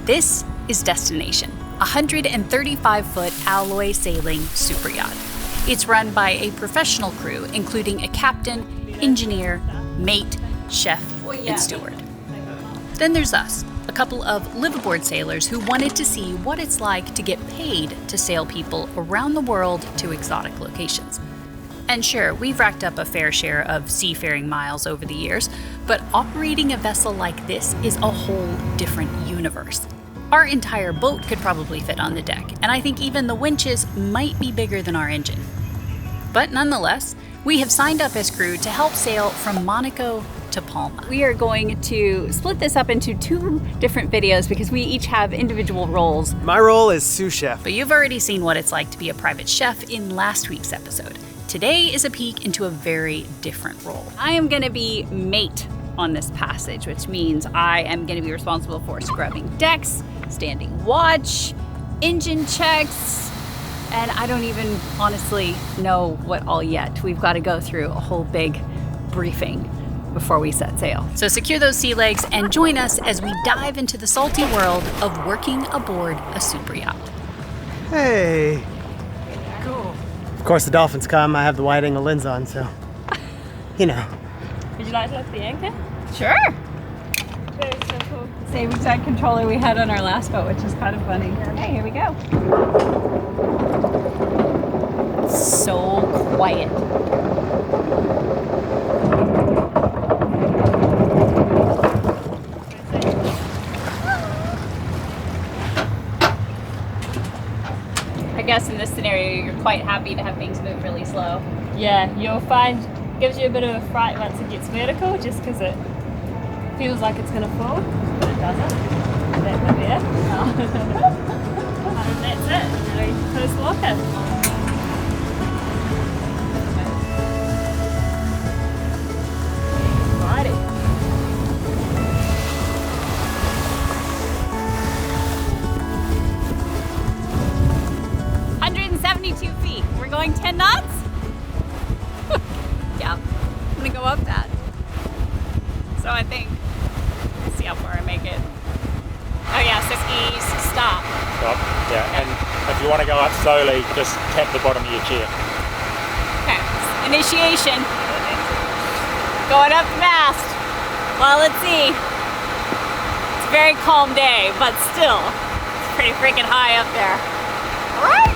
This is Destination, a 135-foot alloy sailing super yacht. It's run by a professional crew, including a captain, engineer, mate, chef, and steward. Then there's us, a couple of live-aboard sailors who wanted to see what it's like to get paid to sail people around the world to exotic locations. And sure, we've racked up a fair share of seafaring miles over the years, but operating a vessel like this is a whole different universe. Our entire boat could probably fit on the deck, and I think even the winches might be bigger than our engine. But nonetheless, we have signed up as crew to help sail from Monaco to Palma. We are going to split this up into 2 different videos because we each have individual roles. My role is sous chef. But you've already seen what it's like to be a private chef in last week's episode. Today is a peek into a very different role. I am going to be mate on this passage, which means I am going to be responsible for scrubbing decks, standing watch, engine checks, and I don't even honestly know what all yet. We've got to go through a whole big briefing before we set sail. So secure those sea legs and join us as we dive into the salty world of working aboard a super yacht. Hey. Cool. Of course, the dolphins come. I have the wide angle lens on, so, you know. Would you like to lift the anchor? Sure. Very simple. Same exact controller we had on our last boat, which is kind of funny. Hey, here we go. So quiet. I guess in this scenario, you're quite happy to have things move really slow. Yeah, you'll find it gives you a bit of a fright once it gets vertical, just because it feels like it's going to fall, but it doesn't. That bit there. And that's it. Ready to close the locker. Righty. 172 feet. We're going 10 knots? Yeah, I'm gonna go up that. So I think, let's see how far I make it. Oh yeah, so ease, stop. Stop, yeah, and if you want to go up slowly, just tap the bottom of your chair. Okay, initiation. Going up the mast while at sea. It's a very calm day, but still, it's pretty freaking high up there. All right.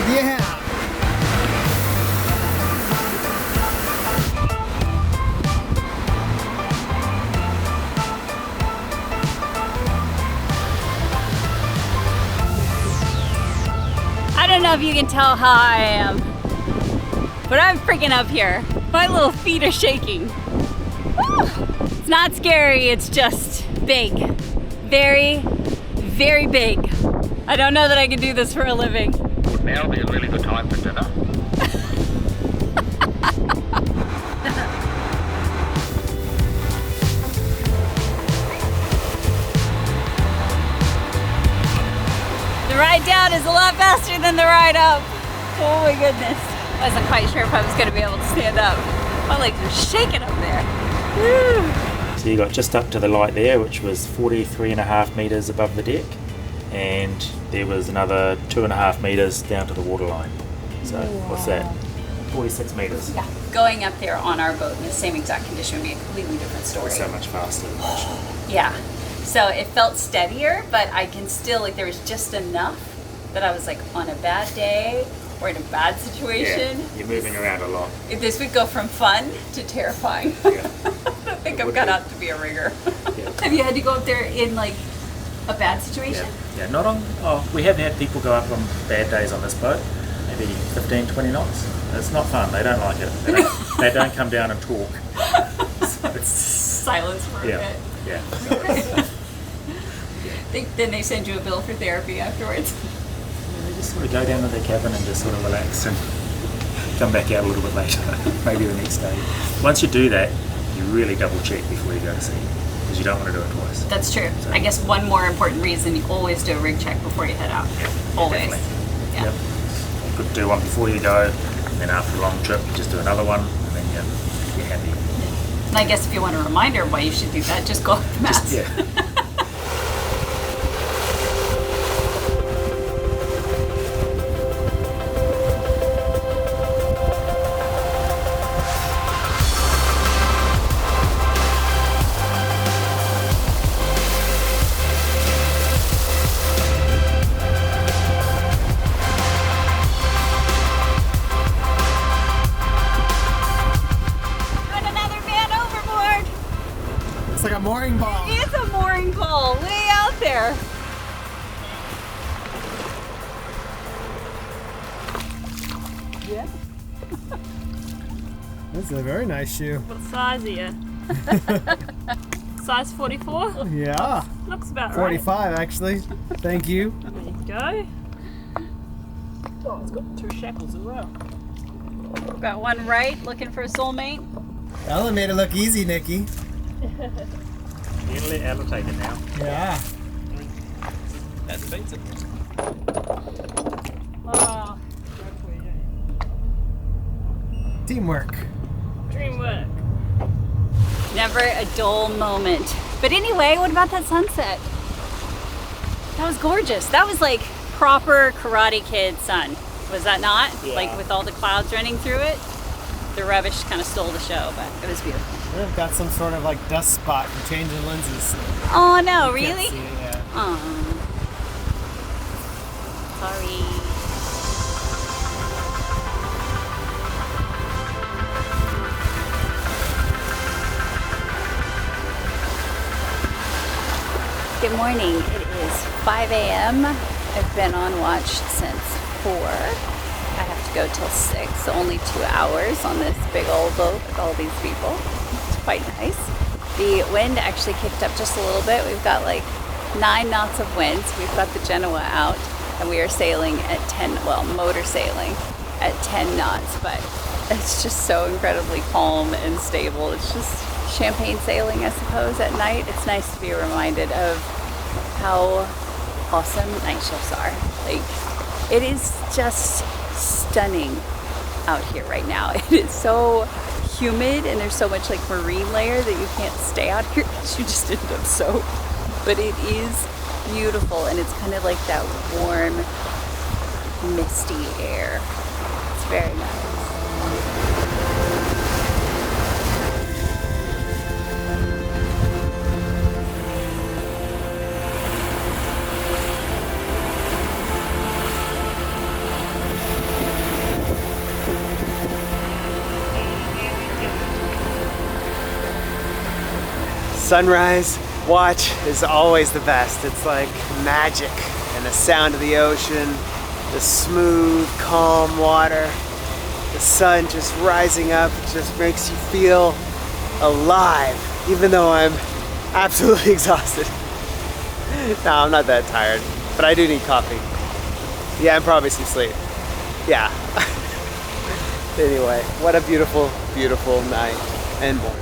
Yeah. I don't know if you can tell how I am, but I'm freaking up here. My little feet are shaking. Woo! It's not scary, it's just big. Very, very big. I don't know that I can do this for a living. Now would be a really good time for dinner. The ride down is a lot faster than the ride up. Oh my goodness. I wasn't quite sure if I was going to be able to stand up. My legs are shaking up there. Woo. So you got just up to the light there, which was 43.5 metres above the deck, and there was another 2.5 metres down to the waterline. So what's that? 46 metres. Yeah, going up there on our boat in the same exact condition would be a completely different story. So much faster than motion. Yeah, so it felt steadier, but I can still, like, there was just enough that I was like on a bad day or in a bad situation. Yeah, you're moving around a lot. This would go from fun to terrifying. Yeah. I think I've got out to be a rigger. Yeah. Have you had to go up there in like a bad situation? Yeah, not on, we have had people go up on bad days on this boat, maybe 15, 20 knots. It's not fun, they don't like it. They don't come down and talk. So it's silence for a bit. Yeah. Then they send you a bill for therapy afterwards. They just sort of go down to their cabin and just sort of relax and come back out a little bit later, maybe the next day. Once you do that, you really double check before you go to sea, because you don't want to do it twice. That's true. So, I guess one more important reason, you always do a rig check before you head out. Yeah, always. Definitely. Yeah. Yep. You could do one before you go, And then after a long trip, you just do another one, and then you're happy. And I guess if you want a reminder of why you should do that, just go off the mast. Yeah. Like a mooring ball. It's a mooring pole way out there. Yeah. That's a very nice shoe. What size are you? Size 44? Yeah. Looks about 45 actually. Thank you. right. There you go. Oh, it's got 2 shackles as well. Got one right, looking for a soulmate. Ella made it look easy, Nikki. You're gonna let Ella take it now. Yeah. That beats it. Oh, Teamwork. dream work. Never a dull moment. But anyway, what about that sunset? That was gorgeous. That was like proper Karate Kid sun. Was that not? Yeah. Like with all the clouds running through it? The rubbish kind of stole the show, but it was beautiful. I've got some sort of like dust spot from changing lenses. Oh no, Can't really? see it, yeah. Sorry. Good morning. It is 5 a.m. I've been on watch since 4. I have to go till 6, so only 2 hours on this big old boat with all these people. It's quite nice. The wind actually kicked up just a little bit. We've got like 9 knots of winds. We've got the Genoa out, and we are sailing at 10, well, motor sailing at 10 knots, but it's just so incredibly calm and stable. It's just champagne sailing, I suppose, at night. It's nice to be reminded of how awesome night shifts are. Like, it is just stunning out here right now. It is so humid, and there's so much like marine layer that you can't stay out here because you just end up soaked. But it is beautiful, and it's kind of like that warm, misty air. It's very nice. Sunrise watch is always the best. It's like magic, and the sound of the ocean, the smooth, calm water, the sun just rising up just makes you feel alive, even though I'm absolutely exhausted. No, I'm not that tired, but I do need coffee. Yeah, and probably some sleep. Yeah. Anyway, what a beautiful, beautiful night and morning.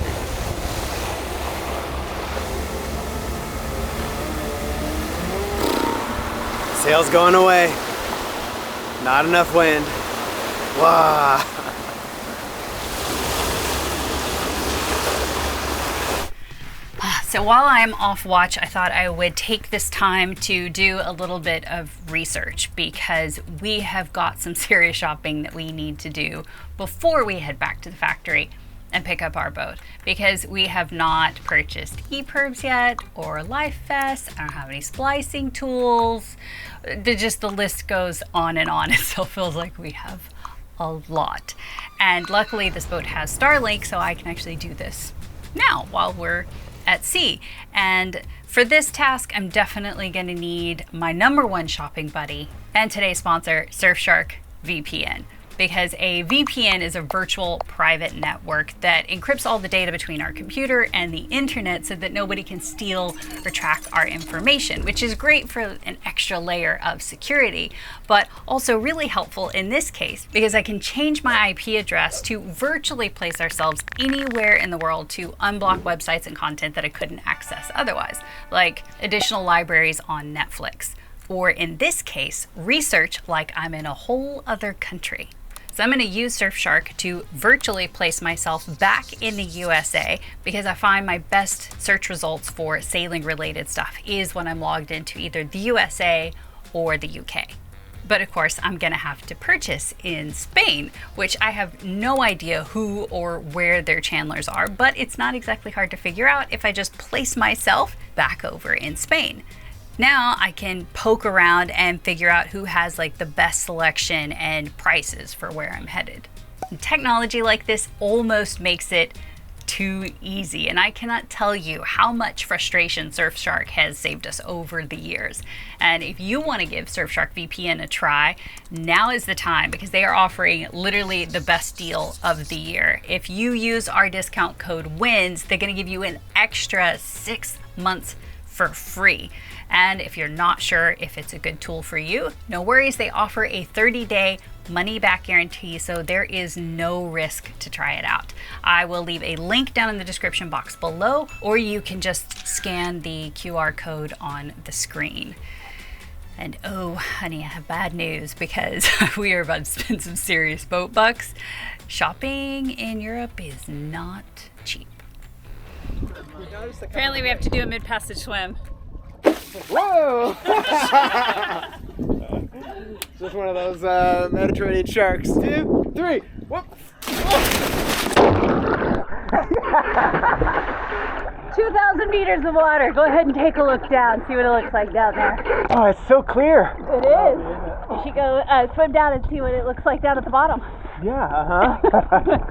Sail's going away. Not enough wind. Wow. So while I'm off watch, I thought I would take this time to do a little bit of research, because we have got some serious shopping that we need to do before we head back to the factory and pick up our boat, because we have not purchased EPIRBs yet or life vests. I don't have any splicing tools. The list goes on and on. It still feels like we have a lot. And luckily this boat has Starlink, so I can actually do this now while we're at sea. And for this task, I'm definitely going to need my number one shopping buddy and today's sponsor, Surfshark VPN. Because a VPN is a virtual private network that encrypts all the data between our computer and the internet so that nobody can steal or track our information, which is great for an extra layer of security, but also really helpful in this case because I can change my IP address to virtually place ourselves anywhere in the world to unblock websites and content that I couldn't access otherwise, like additional libraries on Netflix, or in this case, research like I'm in a whole other country. So I'm going to use Surfshark to virtually place myself back in the USA because I find my best search results for sailing related stuff is when I'm logged into either the USA or the UK. But of course, I'm gonna have to purchase in Spain, which I have no idea who or where their channelers are, but it's not exactly hard to figure out if I just place myself back over in Spain. Now I can poke around and figure out who has like the best selection and prices for where I'm headed. And technology like this almost makes it too easy, and I cannot tell you how much frustration Surfshark has saved us over the years. And if you want to give Surfshark VPN a try, now is the time because they are offering literally the best deal of the year. If you use our discount code Wynns, they're going to give you an extra 6 months for free. And if you're not sure if it's a good tool for you, no worries, they offer a 30-day money-back guarantee, so there is no risk to try it out. I will leave a link down in the description box below, or you can just scan the QR code on the screen. And oh, honey, I have bad news because we are about to spend some serious boat bucks. Shopping in Europe is not cheap. Apparently we have to do a mid-passage swim. Whoa! Just one of those Mediterranean sharks. 2, 3, whoop! 2,000 meters of water. Go ahead and take a look down, see what it looks like down there. Oh, it's so clear. It is. You should go swim down and see what it looks like down at the bottom. Yeah, uh-huh.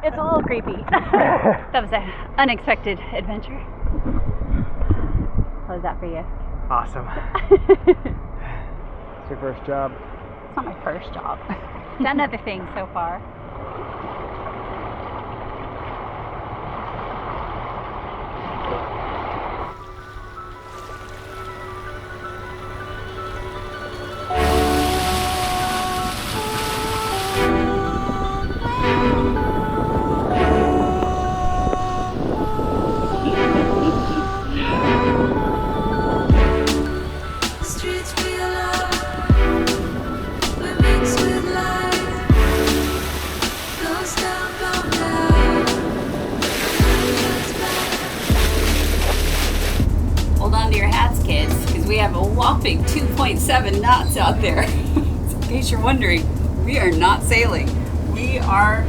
It's a little creepy. That was an unexpected adventure. How was that for you? Awesome. It's your first job. It's not my first job. Done other things so far. We have a whopping 2.7 knots out there. In case you're wondering, we are not sailing. We are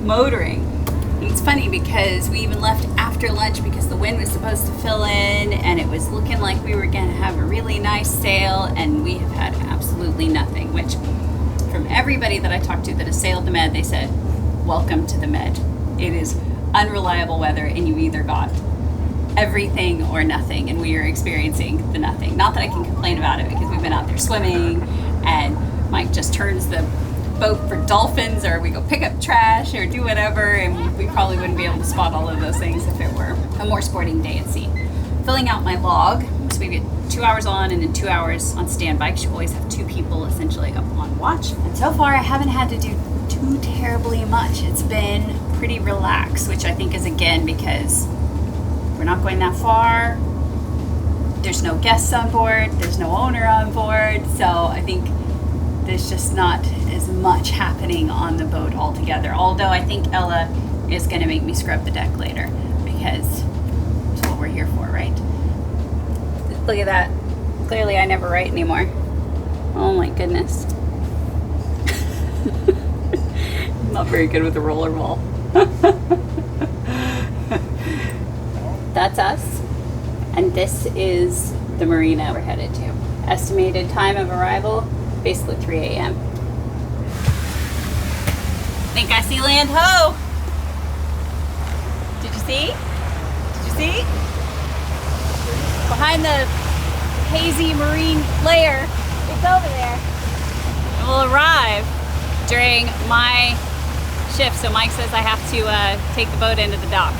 motoring. And it's funny because we even left after lunch because the wind was supposed to fill in and it was looking like we were going to have a really nice sail, and we have had absolutely nothing, which from everybody that I talked to that has sailed the Med, they said, welcome to the Med. It is unreliable weather and you either got everything or nothing, and we are experiencing the nothing. Not that I can complain about it because we've been out there swimming and Mike just turns the boat for dolphins, or we go pick up trash or do whatever, and we probably wouldn't be able to spot all of those things if it were a more sporting day at sea. Filling out my log, so we get 2 hours on and then 2 hours on standby because you always have 2 people essentially up on watch. And so far I haven't had to do too terribly much. It's been pretty relaxed, which I think is again because we're not going that far. There's no guests on board. There's no owner on board. So I think there's just not as much happening on the boat altogether. Although I think Ella is going to make me scrub the deck later because that's what we're here for, right? Look at that. Clearly I never write anymore. Oh my goodness. I'm not very good with the rollerball. That's us, and this is the marina we're headed to. Estimated time of arrival, basically 3 a.m. Think I see land ho! Did you see? Did you see? Behind the hazy marine layer, it's over there. It will arrive during my shift, so Mike says I have to take the boat into the dock.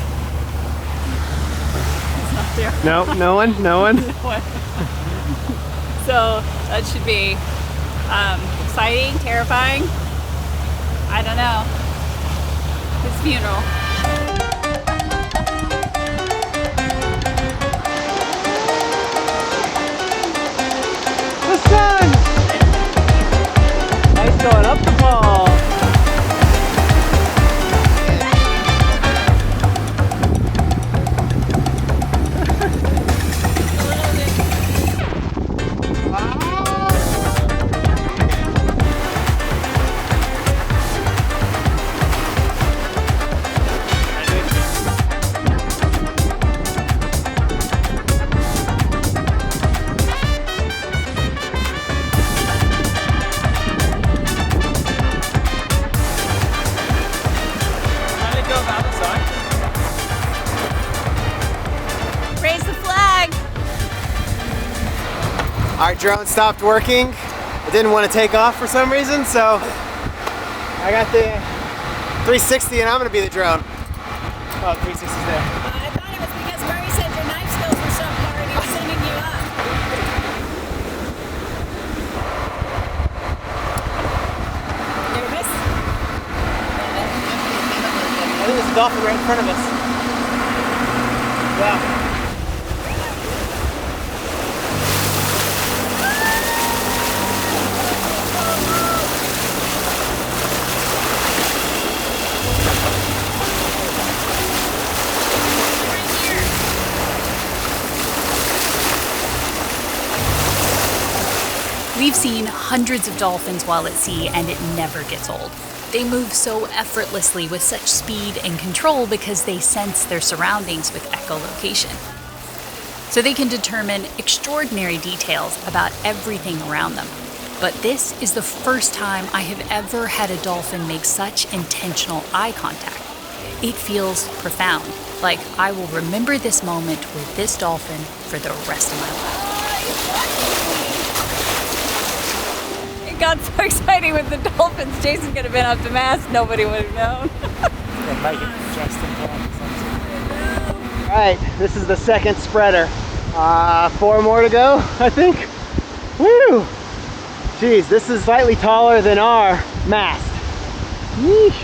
No, no one. So that should be exciting, terrifying. I don't know. His funeral. Our drone stopped working. It didn't want to take off for some reason, so I got the 360 and I'm gonna be the drone. Oh, 360's there. I thought it was because Murray said your knife skills were subpar and he was sending you up. Nervous? I think there's a dolphin right in front of us. Wow. We've seen hundreds of dolphins while at sea, and it never gets old. They move so effortlessly with such speed and control because they sense their surroundings with echolocation. So they can determine extraordinary details about everything around them. But this is the first time I have ever had a dolphin make such intentional eye contact. It feels profound, like I will remember this moment with this dolphin for the rest of my life. It got so exciting with the dolphins. Jason could have been up the mast, nobody would have known. Alright, this is the second spreader. 4 more to go, I think. Woo! Jeez, this is slightly taller than our mast. Yeesh.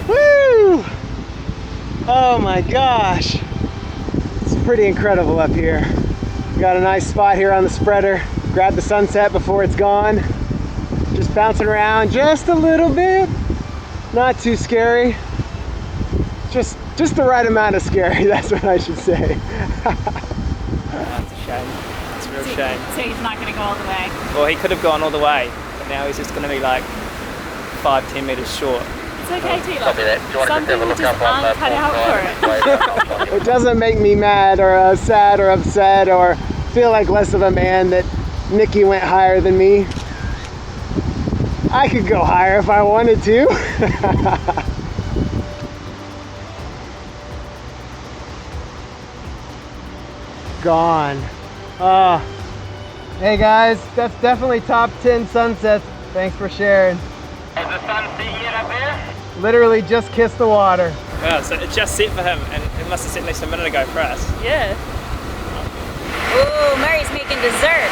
Woo! Oh my gosh. It's pretty incredible up here. We got a nice spot here on the spreader. Grab the sunset before it's gone. Just bouncing around just a little bit. Not too scary. Just the right amount of scary, that's what I should say. That's a shame. It's a real shame. So he's not going to go all the way. Well, he could have gone all the way, but now he's just going to be like 5-10 meters short. It's okay, Tila. Copy that. Do you want Some to just have a people look just up on aren't cut out for it. It doesn't make me mad or sad or upset or feel like less of a man that Nikki went higher than me. I could go higher if I wanted to. Gone. Hey guys, that's definitely top 10 sunsets. Thanks for sharing. Is the sun setting yet up there? Literally just kissed the water. Yeah, so it just set for him, and it must have set at least a minute ago for us. Yeah. Ooh, Murray's making dessert.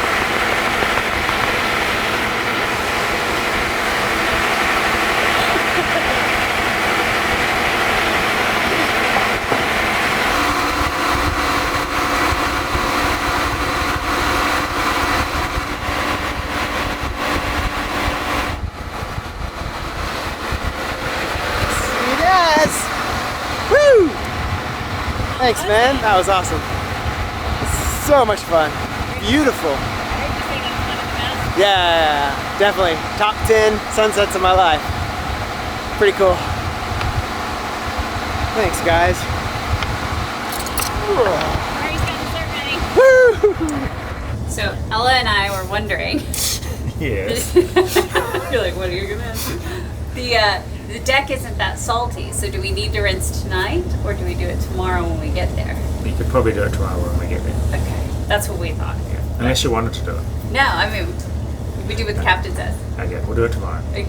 Thanks, man. That was awesome. So much fun. Beautiful. Yeah, definitely. Top 10 sunsets of my life. Pretty cool. Thanks, guys. Murray's got dessert ready. Woo! So Ella and I were wondering. Yes. You're like, what are you gonna answer? The deck isn't that salty, so do we need to rinse tonight, or do we do it tomorrow when we get there? You could probably do it tomorrow when we get there. Okay, that's what we thought. Unless you wanted to do it. No, I mean, we do what the captain says. Okay, we'll do it tomorrow. Like,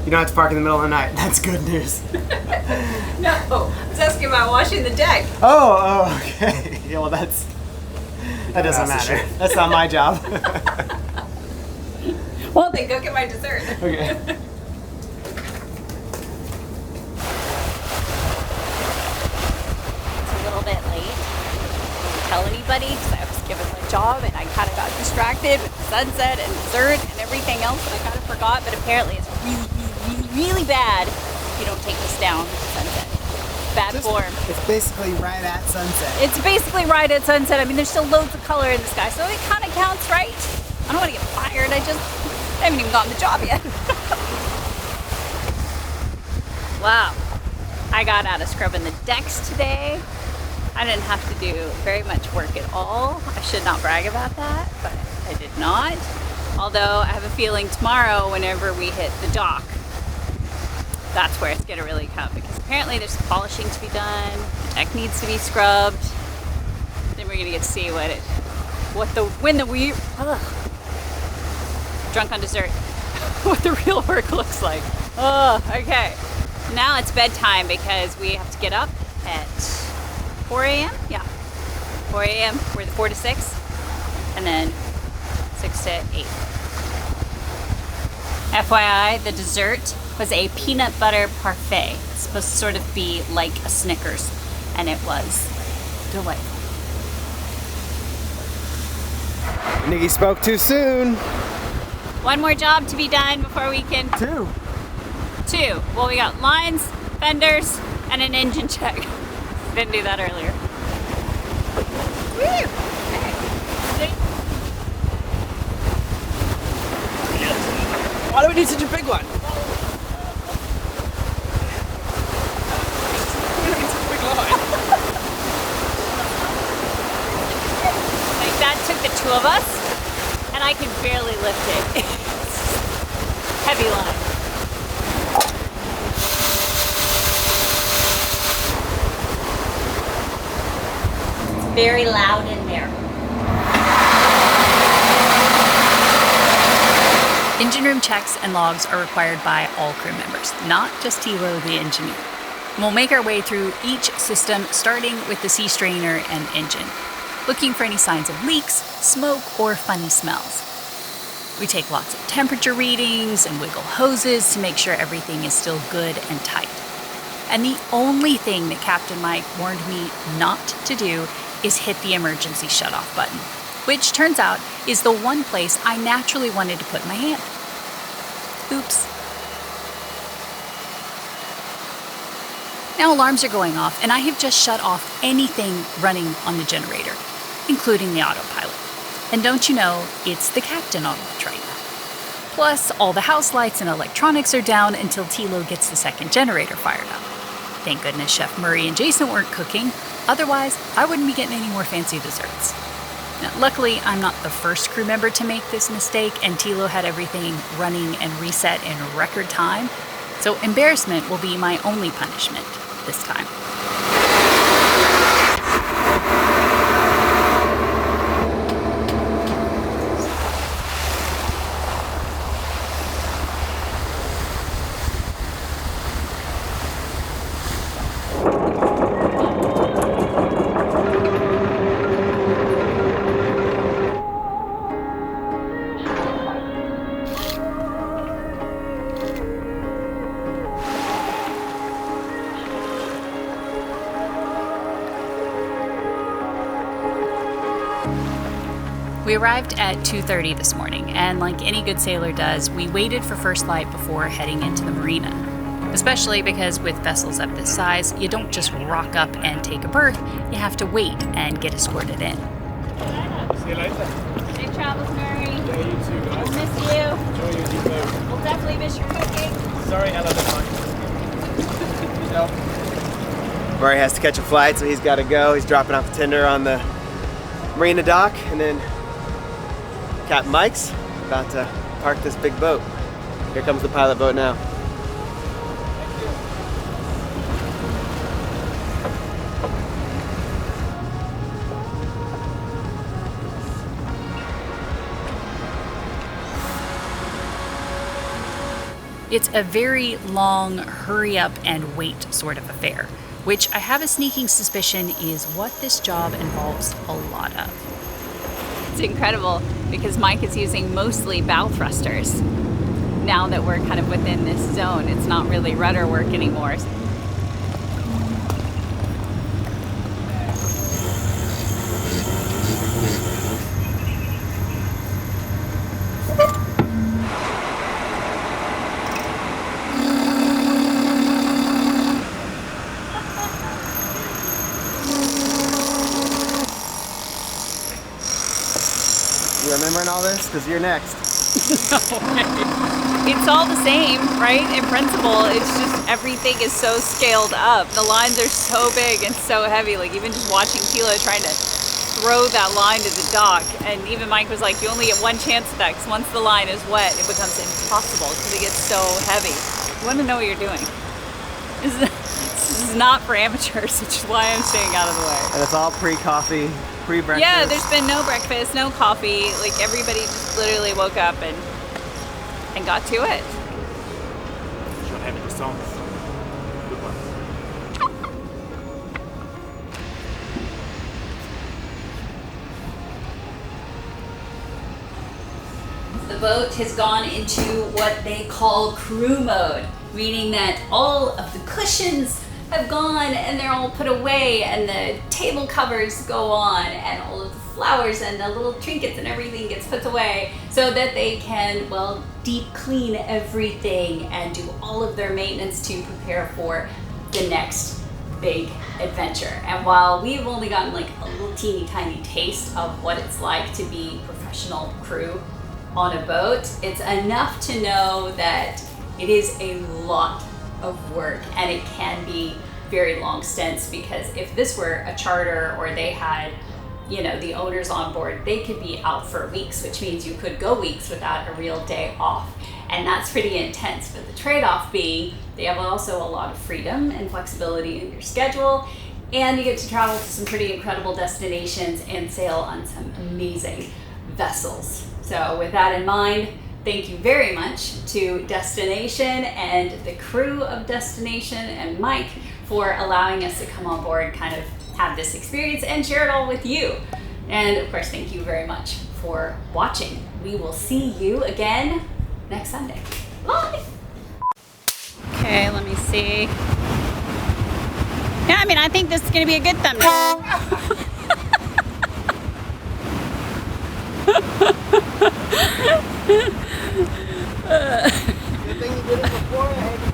You don't have to park in the middle of the night. That's good news. no, I was asking about washing the deck. Oh, okay. Yeah, well, that doesn't ask the matter. chef. That's not my job. Well, then go get my dessert. Okay. It's a little bit late. I didn't tell anybody because I was given my job and I kind of got distracted with the sunset and dessert and everything else, and I kind of forgot. But apparently, it's really bad if you don't take this down at sunset. Bad form. It's basically right at sunset. It's basically right at sunset. I mean, there's still loads of color in the sky, so it kind of counts, right? I don't want to get fired. I haven't even gotten the job yet. Wow. I got out of scrubbing the decks today. I didn't have to do very much work at all. I should not brag about that, but I did not. Although I have a feeling tomorrow, whenever we hit the dock, that's where it's gonna really come, because apparently there's some polishing to be done, the deck needs to be scrubbed. Then we're gonna get to see drunk on dessert, what the real work looks like. Oh, okay. Now it's bedtime because we have to get up at 4 a.m. Yeah, 4 a.m. We're the 4 to 6, and then 6 to 8. FYI, the dessert was a peanut butter parfait. It's supposed to sort of be like a Snickers, and it was delightful. Nikki spoke too soon. One more job to be done before we can... Two. Well, we got lines, fenders, and an engine check. Didn't do that earlier. Woo! Okay. Why do we need such a big one? Like, that took the two of us, and I could barely lift it. Heavy line. Very loud in there. Engine room checks and logs are required by all crew members, not just Tilo the engineer. We'll make our way through each system, starting with the sea strainer and engine, looking for any signs of leaks, smoke, or funny smells. We take lots of temperature readings and wiggle hoses to make sure everything is still good and tight. And the only thing that Captain Mike warned me not to do is hit the emergency shutoff button, which turns out is the one place I naturally wanted to put my hand. Oops. Now alarms are going off, and I have just shut off anything running on the generator, including the autopilot. And don't you know, it's the captain on watch right now. Plus, all the house lights and electronics are down until Tilo gets the second generator fired up. Thank goodness Chef Murray and Jason weren't cooking, otherwise I wouldn't be getting any more fancy desserts. Now, luckily, I'm not the first crew member to make this mistake, and Tilo had everything running and reset in record time, so embarrassment will be my only punishment this time. We arrived at 2:30 this morning, and like any good sailor does, we waited for first light before heading into the marina. Especially because with vessels of this size, you don't just rock up and take a berth, you have to wait and get escorted in. See you later. Safe travels, Murray. Yeah, you too, guys. We'll miss you. Enjoy your depot. We'll definitely miss your cooking. Sorry, Ella, yourself. Murray has to catch a flight, so he's got to go. He's dropping off the tender on the marina dock, and then Captain Mike's about to park this big boat. Here comes the pilot boat now. It's a very long hurry up and wait sort of affair, which I have a sneaking suspicion is what this job involves a lot of. It's incredible because Mike is using mostly bow thrusters. Now that we're kind of within this zone, it's not really rudder work anymore. You remembering all this? Because you're next. It's all the same, right? In principle, it's just everything is so scaled up. The lines are so big and so heavy. Like even just watching Tilo trying to throw that line to the dock, and even Mike was like, you only get one chance at that because once the line is wet, it becomes impossible because it gets so heavy. You want to know what you're doing. This is not for amateurs, which is why I'm staying out of the way. And it's all pre-coffee, pre-breakfast. Yeah, there's been no breakfast, no coffee. Like everybody just literally woke up and got to it. Should have the songs. Good one. The boat has gone into what they call crew mode, meaning that all of the cushions have gone and they're all put away and the table covers go on and all of the flowers and the little trinkets and everything gets put away so that they can, well, deep clean everything and do all of their maintenance to prepare for the next big adventure. And while we've only gotten like a little teeny tiny taste of what it's like to be professional crew on a boat, it's enough to know that it is a lot of work and it can be very long stints, because if this were a charter or they had, you know, the owners on board, they could be out for weeks, which means you could go weeks without a real day off. And that's pretty intense. But the trade-off being they have also a lot of freedom and flexibility in your schedule, and you get to travel to some pretty incredible destinations and sail on some amazing vessels. So with that in mind, thank you very much to Destination and the crew of Destination and Mike for allowing us to come on board, kind of have this experience and share it all with you. And of course, thank you very much for watching. We will see you again next Sunday. Bye. Okay, let me see. Yeah, I mean, I think this is gonna be a good thumbnail. Good thing you did it before.